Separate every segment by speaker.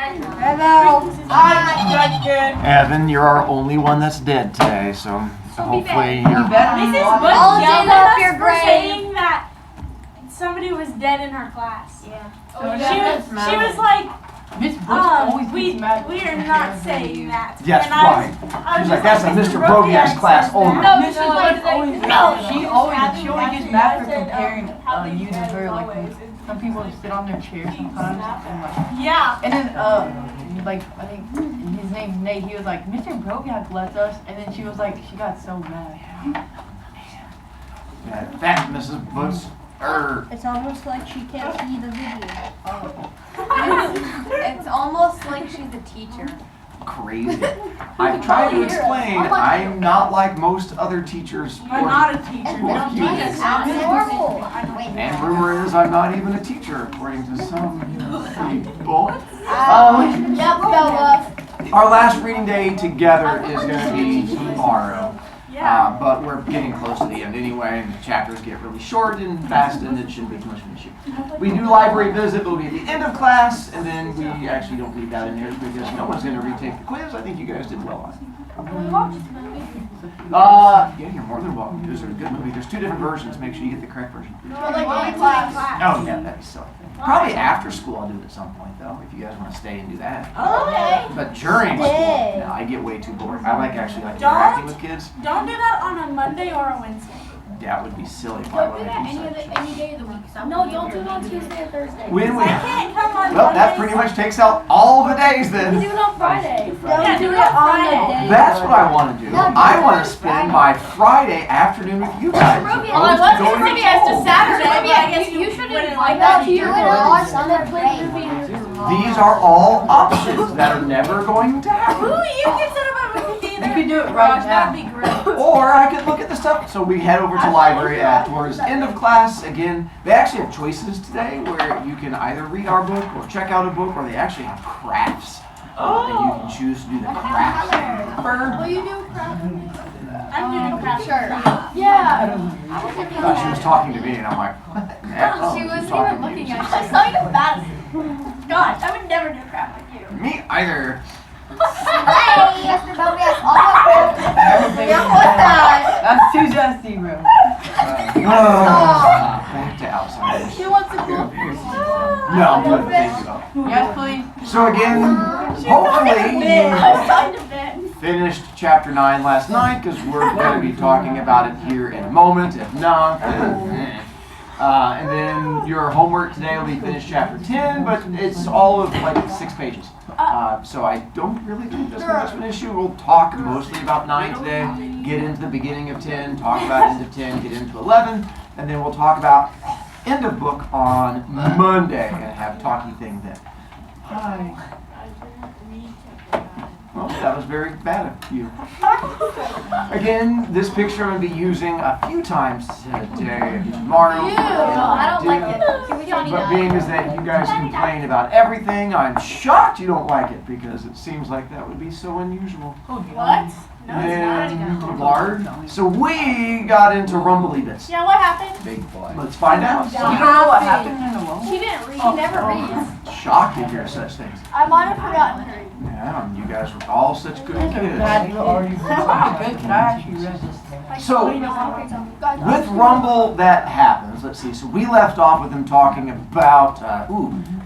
Speaker 1: Hello.
Speaker 2: Evan, you're our only one that's dead today, so hopefully you're...
Speaker 3: Mrs. Bush yelled at us for saying that somebody was dead in her class.
Speaker 1: Yeah.
Speaker 3: She was like,
Speaker 4: Miss Bush always
Speaker 3: we
Speaker 4: gets mad.
Speaker 3: are not saying that.
Speaker 2: Yes,
Speaker 3: And
Speaker 2: right.
Speaker 3: I was
Speaker 2: She's like,
Speaker 3: just
Speaker 2: that's a Mr.
Speaker 3: Brovicast
Speaker 2: Brovicast class
Speaker 3: says
Speaker 2: only.
Speaker 3: that.
Speaker 4: Mrs. Bush always she always gets mad for comparing you to her. Like some people sit on their chair sometimes and like.
Speaker 3: Yeah.
Speaker 4: And then like I think his name's Nate. He was like, Mr. Brovicast left us, and then she was like, she got so mad.
Speaker 2: Yeah, that Mrs. Bush.
Speaker 1: It's almost like she can't see the video.
Speaker 5: It's almost like she's a teacher.
Speaker 2: Crazy. I've tried to explain I'm not like most other teachers.
Speaker 3: I'm not a teacher.
Speaker 2: Or humans.
Speaker 1: Horrible.
Speaker 2: And rumor is I'm not even a teacher, according to some people. Our last reading day together is going to be tomorrow.
Speaker 3: Yeah.
Speaker 2: But we're getting close to the end anyway, and the chapters get really short and fast, and it shouldn't be too much of an issue. We do library visit, but it'll be at the end of class, and then we actually don't leave that in there because no one's going to retake the quiz. I think you guys did well on it. Yeah, you're more than welcome. Those are a good movie. There's two different versions. Make sure you get the correct version. Oh, yeah, that'd be silly. Probably after school I'll do it at some point, though, if you guys want to stay and do that.
Speaker 1: Okay.
Speaker 2: But during school, no, I get way too bored. I like interacting with kids.
Speaker 3: Don't do that on a Monday or a Wednesday.
Speaker 2: That would be silly.
Speaker 5: Don't do that any day of the week.
Speaker 1: No, don't do it on Tuesday or Thursday.
Speaker 2: When we,
Speaker 3: I can't come on
Speaker 2: well, that
Speaker 3: Mondays.
Speaker 2: pretty much takes out all the days then.
Speaker 1: Do it on Friday.
Speaker 3: Yeah,
Speaker 1: Do it on the day.
Speaker 2: That's what I want to do. I want to spend my Friday afternoon with you guys.
Speaker 5: Well, I was going to Saturday, but I guess you should invite that to your
Speaker 2: These are all options that are never going to happen.
Speaker 3: Ooh, you can set up a movie theater.
Speaker 4: You can do it right now.
Speaker 3: That'd be great.
Speaker 2: Or I could look at the stuff. So we head over to the library towards the end of class. Again, they actually have choices today where you can either read our book or check out a book, or they actually have crafts. And you can choose to do the crafts.
Speaker 5: Will you do crap?
Speaker 3: I'm doing crap.
Speaker 5: Sure.
Speaker 4: Yeah.
Speaker 2: I thought she was talking to me, and I'm like, what the heck? Oh,
Speaker 5: She
Speaker 2: she's
Speaker 5: wasn't
Speaker 2: talking
Speaker 5: even
Speaker 2: to me.
Speaker 5: looking at you. I saw you bad.
Speaker 3: God, I would never do crap with you.
Speaker 2: Me either.
Speaker 4: That's too zesty, bro.
Speaker 2: Back to outsiders.
Speaker 5: Who wants to go?
Speaker 2: No, I'm good. Thank you.
Speaker 4: Yes, please.
Speaker 2: So again, hopefully you
Speaker 3: Signed a bit.
Speaker 2: finished chapter 9 last night, because we're going to be talking about it here in a moment. If not, then and then your homework today will be finished chapter 10, but it's all of like 6 pages. So I don't really think that's much of an issue. We'll talk mostly about 9 today, get into the beginning of 10, talk about end of 10, get into 11, and then we'll talk about end of book on Monday and have a talky thing then. Hi. Well, that was very bad of you. Again, this picture I'm going to be using a few times today, tomorrow.
Speaker 5: I don't like it. Can we Johnny
Speaker 2: But being is that you guys complain about everything, I'm shocked you don't like it, because it seems like that would be so unusual.
Speaker 3: What? No, it's not.
Speaker 2: And Lard. So we got into rumbly bits.
Speaker 3: Yeah, what happened?
Speaker 2: Let's find out.
Speaker 4: You don't know what happened in the wall?
Speaker 5: She didn't read. She never reads.
Speaker 2: Shocked to hear such things.
Speaker 5: I might have forgotten her.
Speaker 2: Yeah, and you guys were all such good kids.
Speaker 4: Good, can I actually read this thing?
Speaker 2: So, with Rumble, that happens. Let's see. So we left off with them talking about,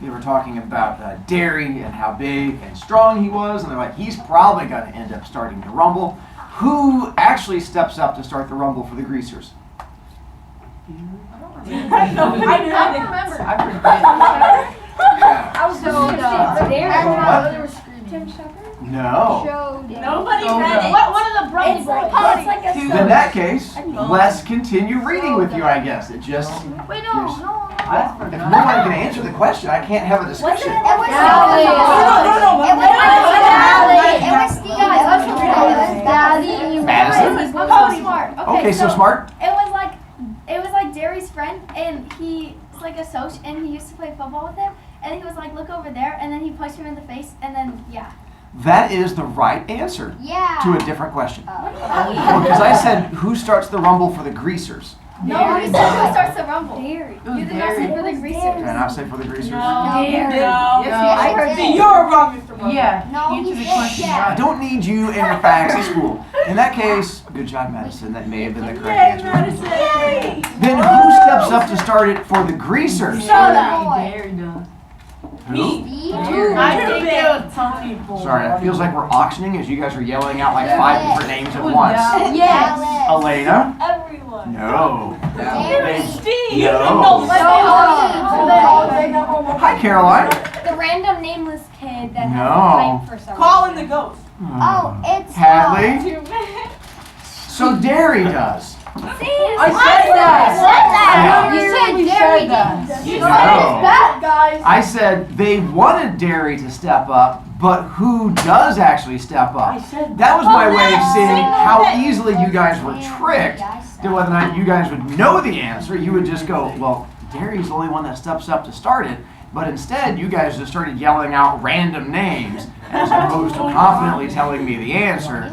Speaker 2: they were talking about Derry and how big and strong he was, and they're like, he's probably going to end up starting the Rumble. Who actually steps up to start the Rumble for the Greasers?
Speaker 3: I don't remember.
Speaker 4: I forget.
Speaker 2: No.
Speaker 3: Nobody read it.
Speaker 5: One of the brothers.
Speaker 2: In that case, let's continue reading with you, I guess. It just...
Speaker 5: Wait,
Speaker 2: If
Speaker 5: no.
Speaker 2: nobody can answer the question, I can't have a discussion. Okay, so smart.
Speaker 5: It was like Derry's friend, and he's like a coach, and he used to play football with him, and he was like, look over there, and then he punched him in the face, and then, yeah.
Speaker 2: That is the right answer
Speaker 5: Yeah.
Speaker 2: to a different question. Because I said, who starts the Rumble for the Greasers?
Speaker 5: No, we said who starts the rumble.
Speaker 1: Dairy.
Speaker 4: It was
Speaker 5: You did not say
Speaker 4: Dairy.
Speaker 5: for the
Speaker 2: Did
Speaker 5: greasers.
Speaker 2: I not say for the greasers?
Speaker 1: Dairy.
Speaker 4: Yes,
Speaker 5: I heard
Speaker 3: Then you're wrong, Mr. Rowe.
Speaker 4: Yeah,
Speaker 5: No,
Speaker 4: he answered
Speaker 5: he
Speaker 4: the
Speaker 5: said
Speaker 4: question
Speaker 5: yeah.
Speaker 2: I
Speaker 4: right.
Speaker 2: don't need you and your facts at school. In that case, good job, Madison. That may have been the correct answer.
Speaker 3: Yay!
Speaker 2: Then who steps up to start it for the greasers?
Speaker 5: Shut up.
Speaker 4: Dairy does.
Speaker 2: Who?
Speaker 4: I think it was Tony.
Speaker 2: Sorry, it feels like we're auctioning as you guys are yelling out like 5 different names at once.
Speaker 5: Yes.
Speaker 2: Elena?
Speaker 3: Everyone.
Speaker 2: No.
Speaker 3: Steve.
Speaker 2: No. Hi, Caroline.
Speaker 1: The random nameless kid that
Speaker 2: No.
Speaker 1: has a pipe for some
Speaker 3: Calling the ghost.
Speaker 5: Oh, it's
Speaker 2: Hadley? So Derry does.
Speaker 4: I said that.
Speaker 5: You said
Speaker 4: We
Speaker 5: Derry
Speaker 4: said that.
Speaker 5: did.
Speaker 2: No.
Speaker 5: Bad guys.
Speaker 2: I said they wanted Derry to step up, but who does actually step up? That was my way of seeing how easily you guys were tricked to whether or not you guys would know the answer. You would just go, well, Derry's the only one that steps up to start it. But instead, you guys just started yelling out random names as opposed to confidently telling me the answer,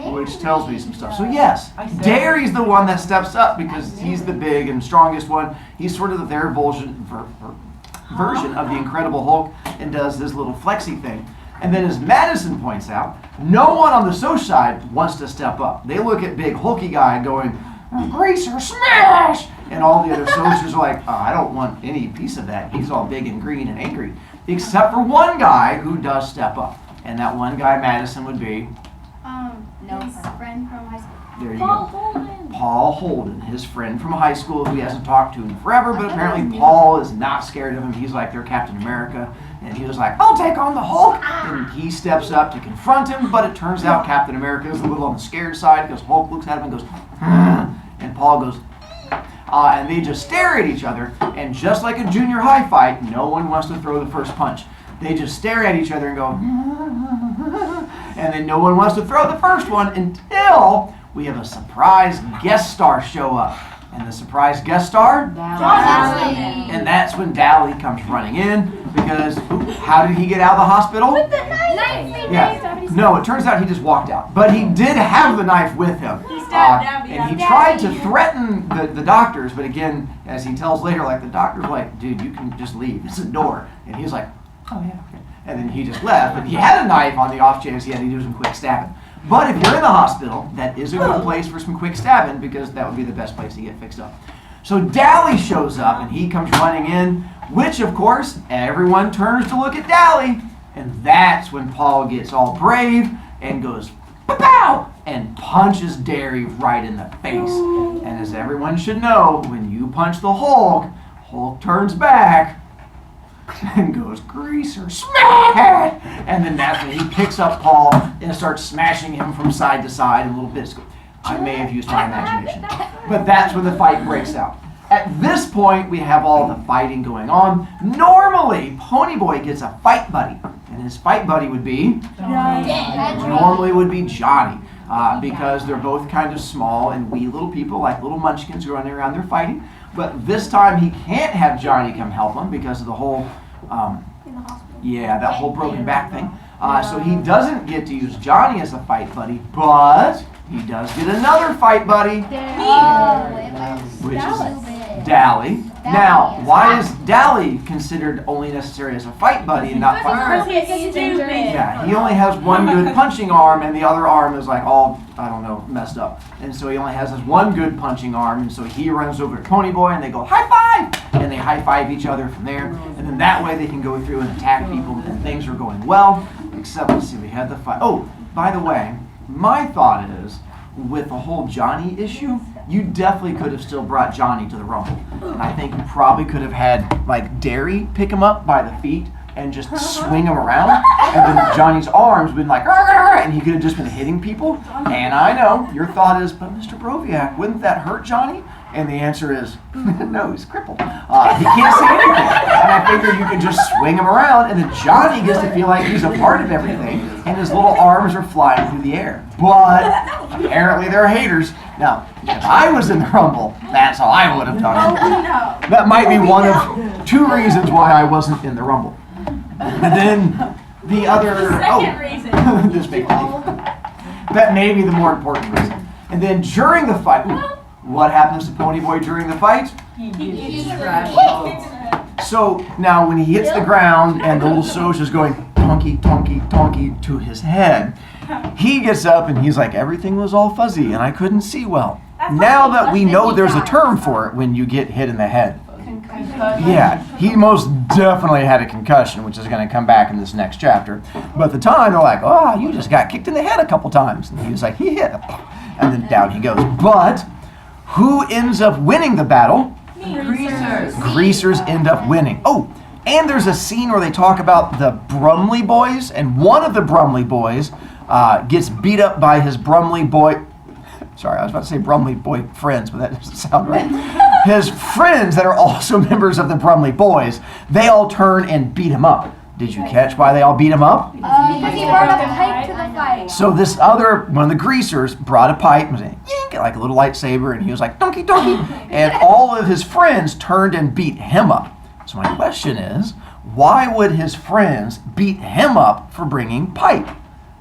Speaker 2: which tells me some stuff. So yes, Derry's the one that steps up because he's the big and strongest one. He's sort of their version of the Incredible Hulk and does this little flexy thing. And then as Madison points out, no one on the social side wants to step up. They look at big hulky guy going, greaser smash! And all the other soldiers are like, oh, I don't want any piece of that. He's all big and green and angry. Except for one guy who does step up. And that one guy, Madison, would be,
Speaker 5: No, his friend from high school.
Speaker 2: there you go, Paul Holden, his friend from high school who he hasn't talked to in forever, but apparently Paul is not scared of him. He's like their Captain America. And he was like, I'll take on the Hulk. And he steps up to confront him, but it turns out Captain America is a little on the scared side because Hulk looks at him and goes, and Paul goes, and they just stare at each other, and just like a junior high fight, no one wants to throw the first punch. They just stare at each other and go, and then no one wants to throw the first one until we have a surprise guest star show up. And the surprise guest star?
Speaker 5: Dally.
Speaker 2: And that's when Dally comes running in because, how did he get out of the hospital?
Speaker 5: With the knife.
Speaker 2: Yeah. No, it turns out he just walked out. But he did have the knife with him.
Speaker 3: He stabbed Abby.
Speaker 2: And he tried to threaten the doctors, but again, as he tells later, like the doctor's like, dude, you can just leave. It's a door. And he's like, oh yeah, okay. And then he just left. But he had a knife on the off chance he had to do some quick stabbing. But if you're in the hospital, that is a good place for some quick stabbing because that would be the best place to get fixed up. So Dally shows up and he comes running in, which of course, everyone turns to look at Dally. And that's when Paul gets all brave and goes, pow! And punches Derry right in the face. And as everyone should know, when you punch the Hulk, Hulk turns back and goes, greaser, smash! And then that's when he picks up Paul and starts smashing him from side to side in little bits. I may have used my imagination. But that's when the fight breaks out. At this point, we have all the fighting going on. Normally, Ponyboy gets a fight buddy. And his fight buddy would be? Normally would be Johnny. Because they're both kind of small and wee little people, like little munchkins running around there fighting. But this time he can't have Johnny come help him because of the whole, that whole broken back thing. So he doesn't get to use Johnny as a fight buddy, but he does get another fight buddy, which is Dally. Now, why is Dally considered only necessary as a fight buddy and not fight buddy? Yeah, he only has one good punching arm and the other arm is like all, I don't know, messed up. And so he only has this one good punching arm and so he runs over to Ponyboy and they go, high five! And they high five each other from there. And then that way they can go through and attack people and things are going well. Except, let's see, we had the fight. Oh, by the way, my thought is, with the whole Johnny issue, you definitely could have still brought Johnny to the Rumble. And I think you probably could have had, like, Derry pick him up by the feet and just swing him around. And then Johnny's arms been like, and he could have just been hitting people. And I know, your thought is, but Mr. Broviak, wouldn't that hurt Johnny? And the answer is, no, he's crippled. He can't say anything. And I figured you could just swing him around, and then Johnny gets to feel like he's a part of everything, and his little arms are flying through the air. But apparently they're haters. Now, if I was in the Rumble, that's how I would have done it. That might be one of two reasons why I wasn't in the Rumble. And then the other,
Speaker 3: reason.
Speaker 2: Just make believe. That may be the more important reason. And then during the fight, what happens to Ponyboy during the fight?
Speaker 4: He gets trashed.
Speaker 2: So now when he hits the ground and the little Soch is going tonky, tonky, tonky to his head, he gets up and he's like, everything was all fuzzy and I couldn't see well. Now that we know there's a term for it when you get hit in the head. Yeah, he most definitely had a concussion, which is going to come back in this next chapter. But at the time, they're like, oh, you just got kicked in the head a couple times. And he was like, he hit. And then down he goes. But who ends up winning the battle?
Speaker 4: Greasers.
Speaker 2: Greasers end up winning. Oh, and there's a scene where they talk about the Brumley boys, and one of the Brumley boys gets beat up by his Brumley boy. Sorry, I was about to say Brumley boy friends, but that doesn't sound right. His friends that are also members of the Brumley boys, they all turn and beat him up. Did you catch why they all beat him up?
Speaker 5: Because he brought a pipe to the fight.
Speaker 2: So this other, one of the greasers, brought a pipe and was like, yank, like a little lightsaber, and he was like, donkey, donkey. And all of his friends turned and beat him up. So my question is, why would his friends beat him up for bringing pipe?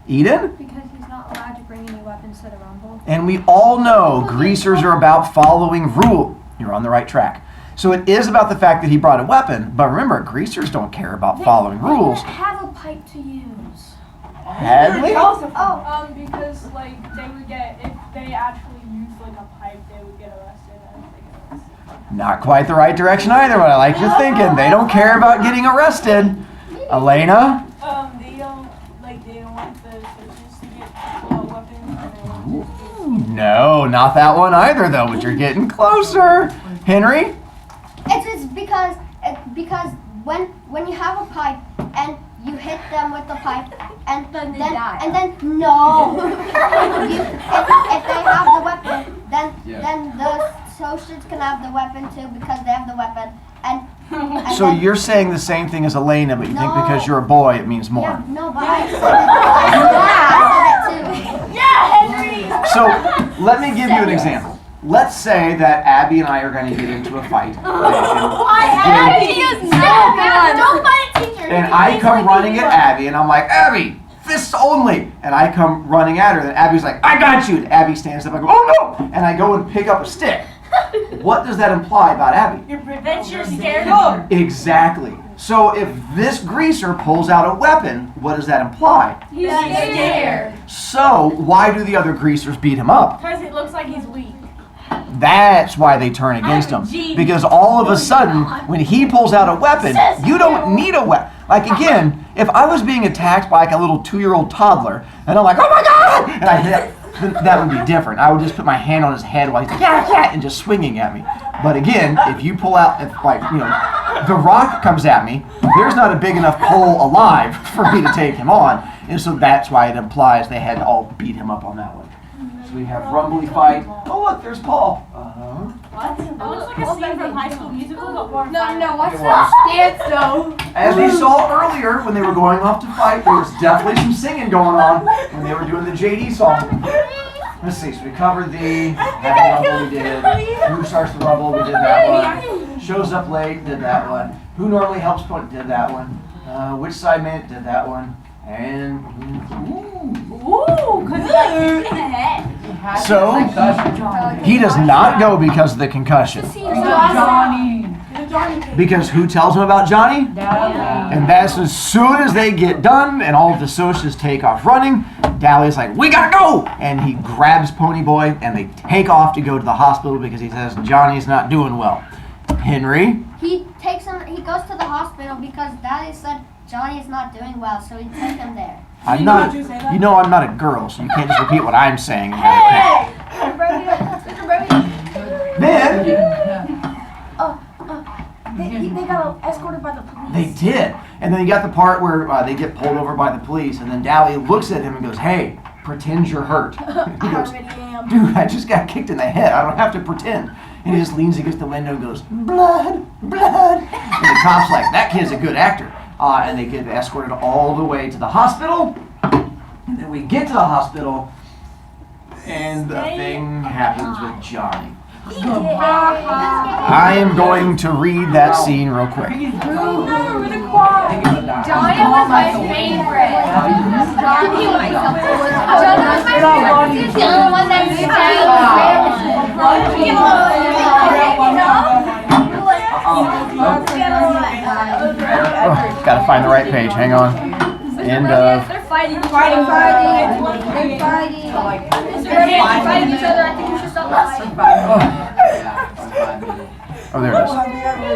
Speaker 2: Eden?
Speaker 1: Because he's not allowed to bring any weapons to the rumble.
Speaker 2: And we all know greasers are about following rule. You're on the right track. So it is about the fact that he brought a weapon, but remember, greasers don't care about following rules.
Speaker 1: They didn't have a pipe to use.
Speaker 2: Hadley?
Speaker 3: Because like they would get, if they actually used like a pipe, they would get arrested.
Speaker 2: Not quite the right direction either, but I like your thinking. They don't care about getting arrested. Elena?
Speaker 3: They don't want the soldiers to get weapons, and they want
Speaker 2: No, not that one either, though, but you're getting closer. Henry?
Speaker 5: It's just because when you have a pipe and you hit them with the pipe and then no, if they have the weapon, then the soldiers can have the weapon too because they have the weapon and
Speaker 2: So
Speaker 5: then,
Speaker 2: you're saying the same thing as Elena, but you think because you're a boy it means more.
Speaker 5: yeah, no, but I said it too.
Speaker 3: Yeah, Henry!
Speaker 2: So let me give you an example. Let's say that Abby and I are going to get into a fight.
Speaker 5: Don't fight a teacher.
Speaker 2: And I come running at Abby, and I'm like, Abby, fists only. And I come running at her, and Abby's like, I got you. And Abby stands up, I go, oh no! And I go and pick up a stick. What does that imply about Abby?
Speaker 3: That you're scared of.
Speaker 2: Exactly. So if this greaser pulls out a weapon, what does that imply?
Speaker 3: He's scared.
Speaker 2: So why do the other greasers beat him up?
Speaker 3: Because it looks like he's weak.
Speaker 2: That's why they turn against him. Because all of a sudden, when he pulls out a weapon, you don't need a weapon. Like again, if I was being attacked by like a little 2-year-old toddler, and I'm like, oh my God! And I hit, then that would be different. I would just put my hand on his head while he's like, yeah, and just swinging at me. But again, if you pull out, if like, you know, The Rock comes at me, there's not a big enough pole alive for me to take him on. And so that's why it implies they had to all beat him up on that one. So we have Rumbly fight. Oh look, there's Paul.
Speaker 3: What? That looks like a scene from High School Musical, but more fun.
Speaker 1: what's
Speaker 2: It
Speaker 1: that
Speaker 2: was.
Speaker 1: dance though?
Speaker 2: As we saw earlier, when they were going off to fight, there was definitely some singing going on when they were doing the JD song. Let's see, so we covered the Happy Rumble, we did. Who Starts the Rumble, we did that one. Shows Up Late, did that one. Who Normally Helps Point, did that one. Which Side Minute, did that one. And,
Speaker 3: Ooh, because he got kicked in the head.
Speaker 2: so, he does not go because of the concussion.
Speaker 4: Johnny.
Speaker 2: Because who tells him about Johnny? And that's as soon as they get done and all of the socials take off running, Dahlia's like, we gotta go! And he grabs Ponyboy and they take off to go to the hospital because he says Johnny's not doing well. Henry?
Speaker 5: He takes him. He goes to the hospital because Daddy said Johnny is not doing well, so he took him there.
Speaker 2: I'm not, you know I'm not a girl, so you can't just repeat what I'm saying. Then,
Speaker 1: They got escorted by the police.
Speaker 2: they did. And then you got the part where they get pulled over by the police, and then Dahlia looks at him and goes, hey, pretend you're hurt. He goes, dude, I just got kicked in the head. I don't have to pretend. And he just leans against the window and goes, blood, blood. And the cop's like, that kid's a good actor. And they get escorted all the way to the hospital. And then we get to the hospital, and the thing happens with Johnny. I am going to read that scene real quick.
Speaker 1: Johnny was my favorite.
Speaker 2: Oh, gotta find the right page. Hang on. End of.
Speaker 1: They're fighting each other. They're fighting each other. I think we should stop fighting.
Speaker 2: Oh, there it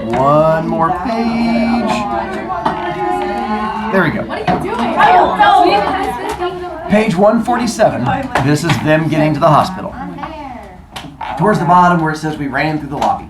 Speaker 2: is. One more page. There we go.
Speaker 1: What are you doing? I don't know.
Speaker 2: Page 147. This is them getting to the hospital.
Speaker 5: I'm there.
Speaker 2: Towards the bottom where it says we ran through the lobby.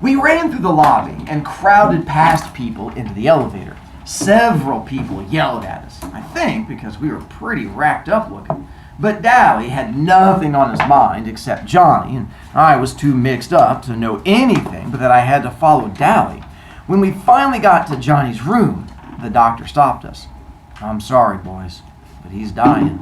Speaker 2: We ran through the lobby and crowded past people into the elevator. Several people yelled at us, I think because we were pretty racked up looking. But Dally had nothing on his mind except Johnny, and I was too mixed up to know anything but that I had to follow Dally. When we finally got to Johnny's room, the doctor stopped us. "I'm sorry, boys, but he's dying."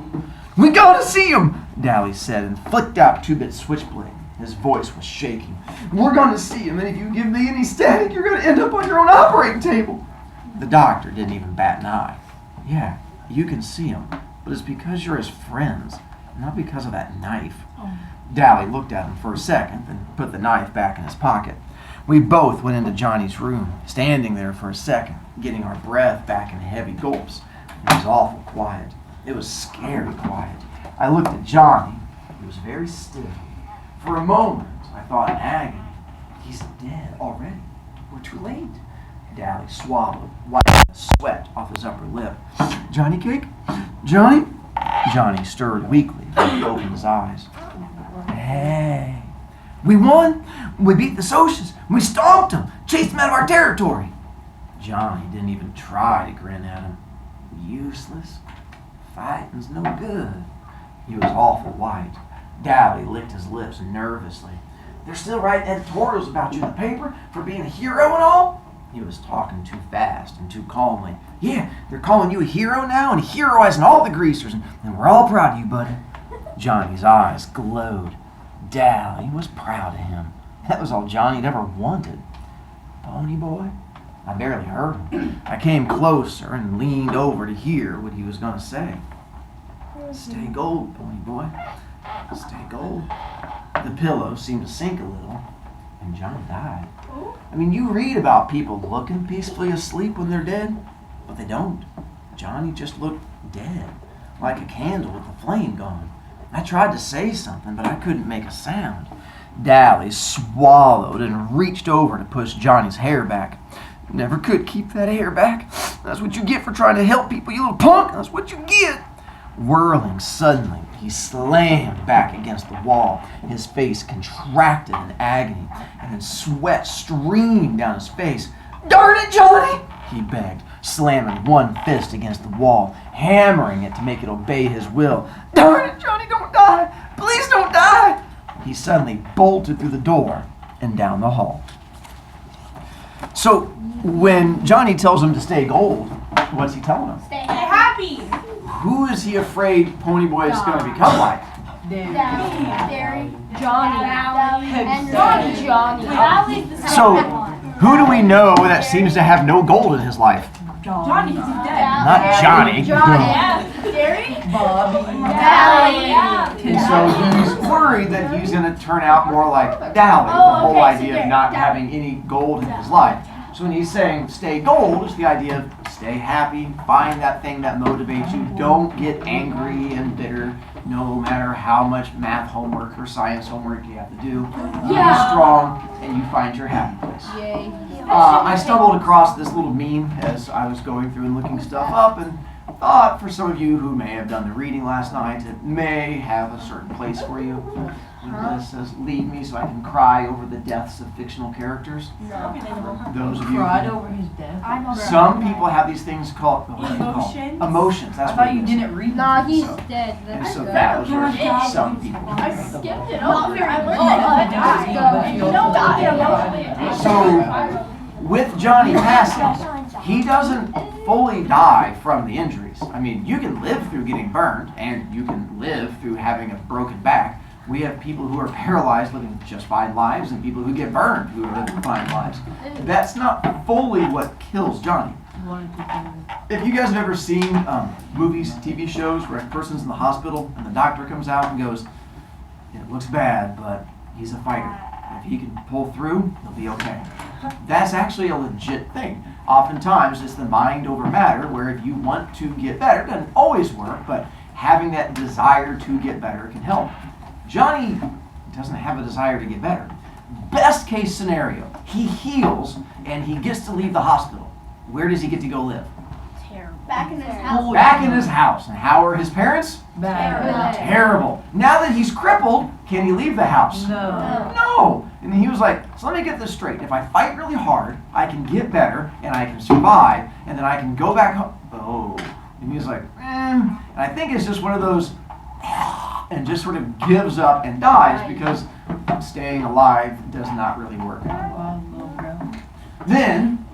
Speaker 2: "We gotta see him," Dally said and flicked out a 2-bit switchblade. His voice was shaking. "We're gonna see him, and if you give me any static, you're gonna end up on your own operating table." The doctor didn't even bat an eye. "Yeah, you can see him, but it's because you're his friends, not because of that knife." Dally looked at him for a second, then put the knife back in his pocket. We both went into Johnny's room, standing there for a second, getting our breath back in heavy gulps. It was awful quiet. It was scary quiet. I looked at Johnny. He was very still. For a moment, I thought in agony, he's dead already. We're too late. Dally swallowed, wiping the sweat off his upper lip. "Johnny cake? Johnny?" Johnny stirred weakly and opened his eyes. "Hey, we won. We beat the Socias. We stomped them, chased them out of our territory." Johnny didn't even try to grin at him. Useless. Fighting's no good. He was awful white. Dally licked his lips nervously. "They're still writing editorials about you in the paper for being a hero and all?" He was talking too fast and too calmly. "Yeah, they're calling you a hero now and heroizing all the greasers, and we're all proud of you, buddy." Johnny's eyes glowed. Dally was proud of him. That was all Johnny'd ever wanted. "Pony boy?" I barely heard him. I came closer and leaned over to hear what he was going to say. "Stay gold, pony boy. Stay gold." The pillow seemed to sink a little, and Johnny died. I mean, you read about people looking peacefully asleep when they're dead, but they don't. Johnny just looked dead, like a candle with the flame gone. I tried to say something, but I couldn't make a sound. Dally swallowed and reached over to push Johnny's hair back. "Never could keep that hair back. That's what you get for trying to help people, you little punk. That's what you get." Whirling suddenly, he slammed back against the wall. His face contracted in agony, and then sweat streamed down his face. "Darn it, Johnny!" he begged, slamming one fist against the wall, hammering it to make it obey his will. "Darn it, Johnny, don't die! Please don't die!" He suddenly bolted through the door and down the hall. So, when Johnny tells him to stay gold, what's he telling him?
Speaker 3: Stay happy.
Speaker 2: Who is he afraid Pony Boy is going to become like?
Speaker 1: Johnny.
Speaker 2: So, who do we know that seems to have no gold in his life?
Speaker 3: Johnny, because he's dead.
Speaker 2: Not Johnny.
Speaker 3: Yeah. Gary?
Speaker 4: Bobby.
Speaker 2: And so he's worried that he's going to turn out more like Dally, the whole idea of not having any gold in his life. So when he's saying stay gold, it's the idea of stay happy, find that thing that motivates you, don't get angry and bitter, no matter how much math homework or science homework you have to do. You be strong and you find your happy place. I stumbled across this little meme as I was going through and looking stuff up, and thought for some of you who may have done the reading last night, it may have a certain place for you. This says, "Leave me so I can cry over the deaths of fictional characters." Those of you
Speaker 4: Cried
Speaker 2: who,
Speaker 4: over his death.
Speaker 2: some people have these things called emotions. That's
Speaker 4: I
Speaker 2: what
Speaker 4: thought you
Speaker 2: it is.
Speaker 4: didn't read
Speaker 1: Nah,
Speaker 4: it.
Speaker 1: he's
Speaker 2: So-
Speaker 1: dead.
Speaker 2: And
Speaker 1: That's
Speaker 2: so
Speaker 1: good.
Speaker 2: that was where some people. So with Johnny passing, he doesn't fully die from the injuries. I mean, you can live through getting burned, and you can live through having a broken back. We have people who are paralyzed living just fine lives, and people who get burned who are living fine lives. That's not fully what kills Johnny. If you guys have ever seen movies, TV shows where a person's in the hospital and the doctor comes out and goes, it looks bad, but he's a fighter. If he can pull through, he'll be okay. That's actually a legit thing. Oftentimes, it's the mind over matter, where if you want to get better, it doesn't always work, but having that desire to get better can help. Johnny doesn't have a desire to get better. Best case scenario, he heals and he gets to leave the hospital. Where does he get to go live?
Speaker 5: Back in his house.
Speaker 2: Back in his house. And how are his parents?
Speaker 4: Bad.
Speaker 2: Terrible. Now that he's crippled, can he leave the house?
Speaker 4: No.
Speaker 2: No. And he was like, so let me get this straight. If I fight really hard, I can get better and I can survive and then I can go back home. Oh. And he was like, And I think it's just one of those and just sort of gives up and dies because staying alive does not really work. Then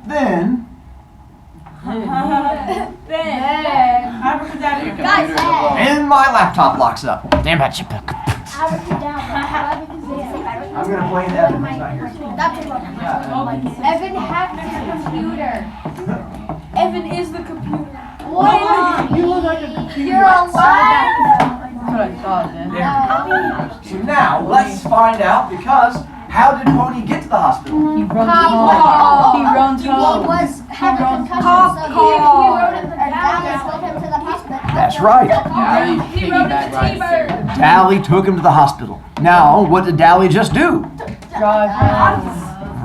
Speaker 2: and my laptop locks up. Damn it. I'm going to blame Evan. He's not here.
Speaker 1: Evan hacked the computer. Evan is the computer.
Speaker 5: What?
Speaker 4: You look like a computer.
Speaker 5: You're alive.
Speaker 4: That's what I thought, man.
Speaker 2: So now let's find out, because how did Pony get to the hospital?
Speaker 4: He runs home. He runs
Speaker 5: He
Speaker 4: home.
Speaker 5: was had a concussion, so he rode him. Daddy took him to the hospital.
Speaker 2: That's right.
Speaker 1: He rode a T-bird.
Speaker 2: Dally took him to the hospital. Now, what did Dally just do?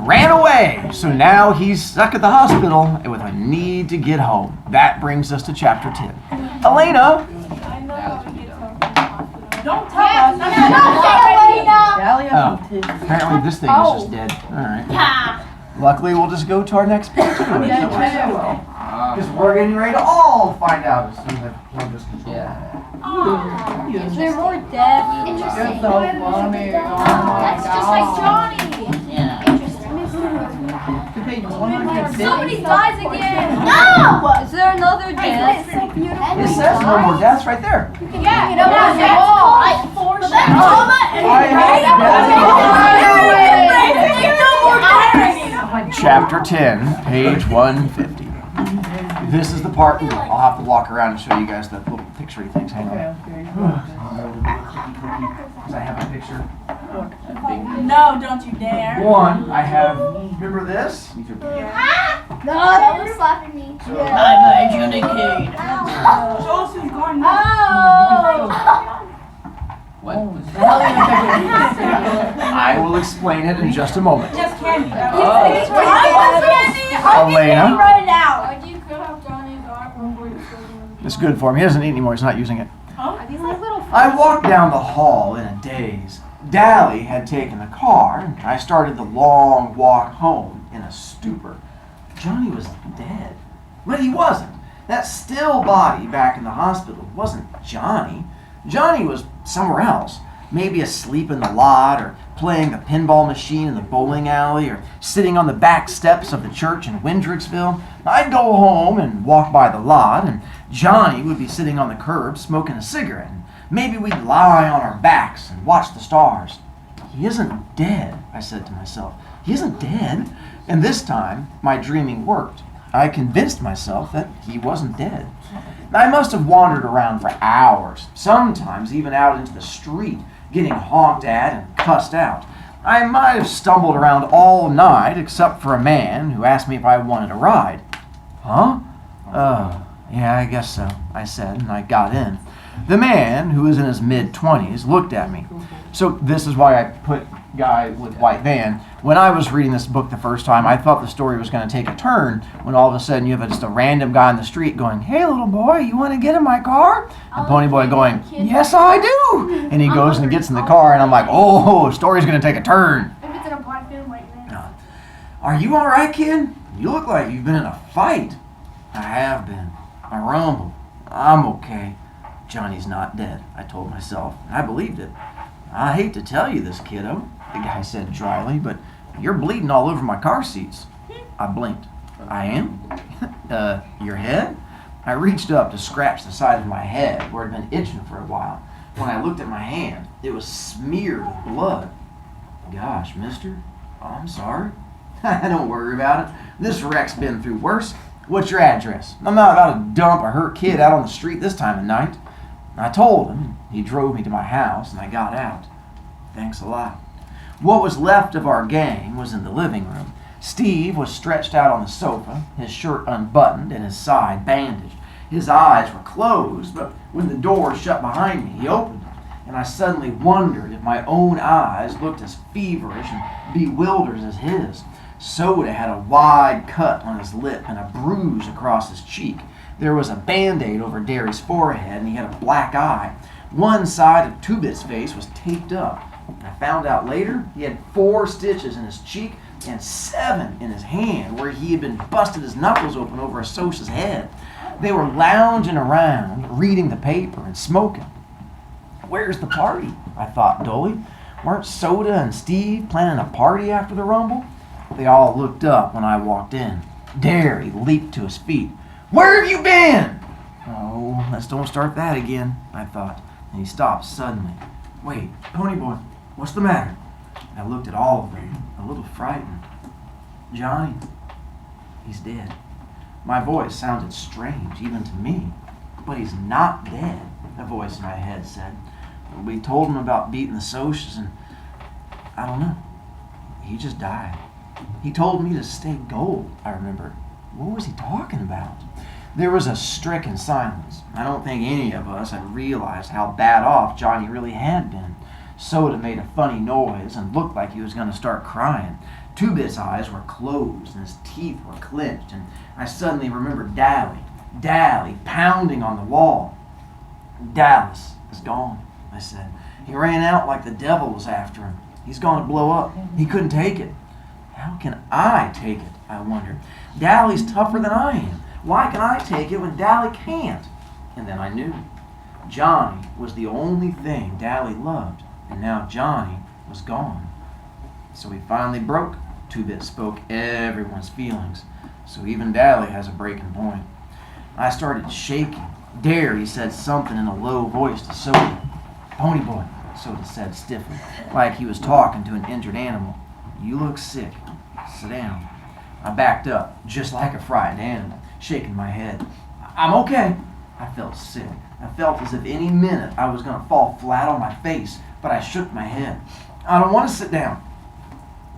Speaker 2: Ran away. So now he's stuck at the hospital with a need to get home. That brings us to chapter 10. Elena.
Speaker 3: Don't tell us.
Speaker 4: Dally has some tits.
Speaker 2: Apparently this thing is just dead. All right. Luckily, we'll just go to our next page. Because we're getting ready to all find out as soon as I plug this control.
Speaker 1: They're more dead.
Speaker 5: Interesting.
Speaker 4: You're so funny.
Speaker 5: That's just like Johnny.
Speaker 4: To page 150.
Speaker 1: Somebody dies again.
Speaker 5: No!
Speaker 1: Is there another death?
Speaker 2: It says no more deaths right there.
Speaker 5: Yeah, you know what? That's four.
Speaker 2: Chapter 10, page 150. This is the part I'll have to walk around and show you guys the little picture-y things. Hang on. Because I have a picture.
Speaker 3: No, don't you dare.
Speaker 2: One, I have, remember this?
Speaker 5: No, that was slapping me.
Speaker 4: Bye-bye, Judy Kane.
Speaker 3: Joseph's going
Speaker 2: I will explain it in just a moment.
Speaker 3: Just candy.
Speaker 2: Elena.
Speaker 3: Right now.
Speaker 1: You could have Johnny's arm before you killed him.
Speaker 2: It's good for him. He doesn't eat anymore. He's not using it.
Speaker 1: Are these like little
Speaker 2: I walked down the hall in a daze. Dally had taken the car, and I started the long walk home in a stupor. Johnny was dead. But he wasn't. That still body back in the hospital wasn't Johnny. Johnny was somewhere else. Maybe asleep in the lot, or playing the pinball machine in the bowling alley, or sitting on the back steps of the church in Windricksville. I'd go home and walk by the lot, and Johnny would be sitting on the curb smoking a cigarette. And maybe we'd lie on our backs and watch the stars. He isn't dead, I said to myself. He isn't dead. And this time, my dreaming worked. I convinced myself that he wasn't dead. I must have wandered around for hours, sometimes even out into the street, getting honked at and cussed out. I might have stumbled around all night, except for a man who asked me if I wanted a ride. Huh? Yeah, I guess so, I said, and I got in. The man, who was in his mid-20s, looked at me. So this is why I put guy with white van. When I was reading this book the first time, I thought the story was going to take a turn when all of a sudden you have just a random guy on the street going, "Hey, little boy, you want to get in my car?" And Pony Boy going, "Yes, I do." And he goes and gets in the car, and I'm like, "Oh, story's going to take a turn."
Speaker 1: If it's in a black and white man.
Speaker 2: "Are you all right, kid? You look like you've been in a fight." "I have been. I rumbled. I'm okay." "Johnny's not dead," I told myself, and I believed it. "I hate to tell you this, kiddo," the guy said dryly, "but you're bleeding all over my car seats." I blinked. "I am? Your head?" I reached up to scratch the side of my head where it had been itching for a while. When I looked at my hand, it was smeared with blood. "Gosh, mister, I'm sorry." "Don't worry about it. This wreck's been through worse. What's your address? I'm not about to dump a hurt kid out on the street this time of night. I told him. He drove me to my house, and I got out. Thanks a lot. What was left of our gang was in the living room. Steve was stretched out on the sofa, his shirt unbuttoned and his side bandaged. His eyes were closed, but when the door shut behind me, he opened them, and I suddenly wondered if my own eyes looked as feverish and bewildered as his. Soda had a wide cut on his lip and a bruise across his cheek. There was a Band-Aid over Derry's forehead, and he had a black eye. One side of Two-Bit's face was taped up. I found out later he had 4 stitches in his cheek and 7 in his hand, where he had been busted his knuckles open over Asosha's head. They were lounging around, reading the paper and smoking. Where's the party? I thought dully. Weren't Soda and Steve planning a party after the rumble? They all looked up when I walked in. Derry leaped to his feet. Where have you been? Oh, let's don't start that again, I thought. And he stopped suddenly. Wait, Ponyboy, what's the matter? I looked at all of them, a little frightened. Johnny, he's dead. My voice sounded strange, even to me. But he's not dead, a voice in my head said. We told him about beating the Socias, and I don't know. He just died. He told me to stay gold, I remembered. What was he talking about? There was a stricken silence. I don't think any of us had realized how bad off Johnny really had been. Soda made a funny noise and looked like he was going to start crying. Two-Bit's eyes were closed and his teeth were clenched, and I suddenly remembered Dally pounding on the wall. Dallas is gone, I said. He ran out like the devil was after him. He's going to blow up. He couldn't take it. How can I take it? I wondered. Dally's tougher than I am. Why can I take it when Dally can't? And then I knew. Johnny was the only thing Dally loved, and now Johnny was gone. So he finally broke. Two-Bit spoke everyone's feelings, so even Dally has a breaking point. I started shaking. Derry said something in a low voice to Soda. Ponyboy, Soda said stiffly, like he was talking to an injured animal. You look sick. Sit down. I backed up, just like a frightened animal, shaking my head. I'm okay. I felt sick. I felt as if any minute I was going to fall flat on my face, but I shook my head. I don't want to sit down.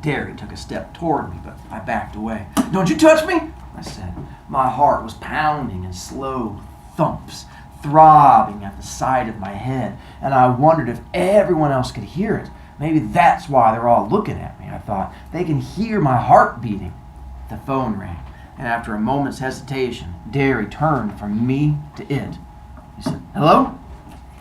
Speaker 2: Derry took a step toward me, but I backed away. Don't you touch me, I said. My heart was pounding in slow thumps, throbbing at the side of my head, and I wondered if everyone else could hear it. Maybe that's why they're all looking at me, I thought. They can hear my heart beating. The phone rang, and after a moment's hesitation, Derry turned from me to it. He said, hello?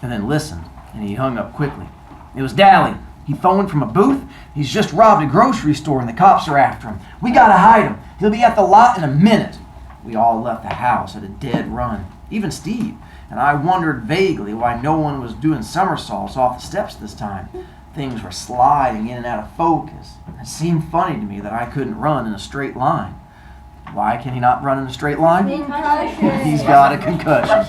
Speaker 2: And then listened, and he hung up quickly. It was Dally. He phoned from a booth. He's just robbed a grocery store, and the cops are after him. We gotta hide him. He'll be at the lot in a minute. We all left the house at a dead run, even Steve, and I wondered vaguely why no one was doing somersaults off the steps this time. Things were sliding in and out of focus. It seemed funny to me that I couldn't run in a straight line. Why can he not run in a straight line?
Speaker 5: Concussion.
Speaker 2: He's got a concussion.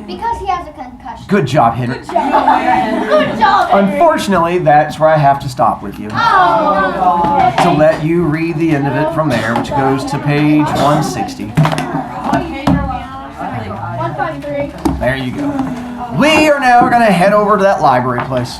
Speaker 5: Because he has a concussion.
Speaker 2: Good job, Henry.
Speaker 5: Good job.
Speaker 2: Unfortunately, that's where I have to stop with you.
Speaker 5: Oh.
Speaker 2: To let you read the end of it from there, which goes to page 160.
Speaker 5: 153.
Speaker 2: There you go. We are now going to head over to that library place.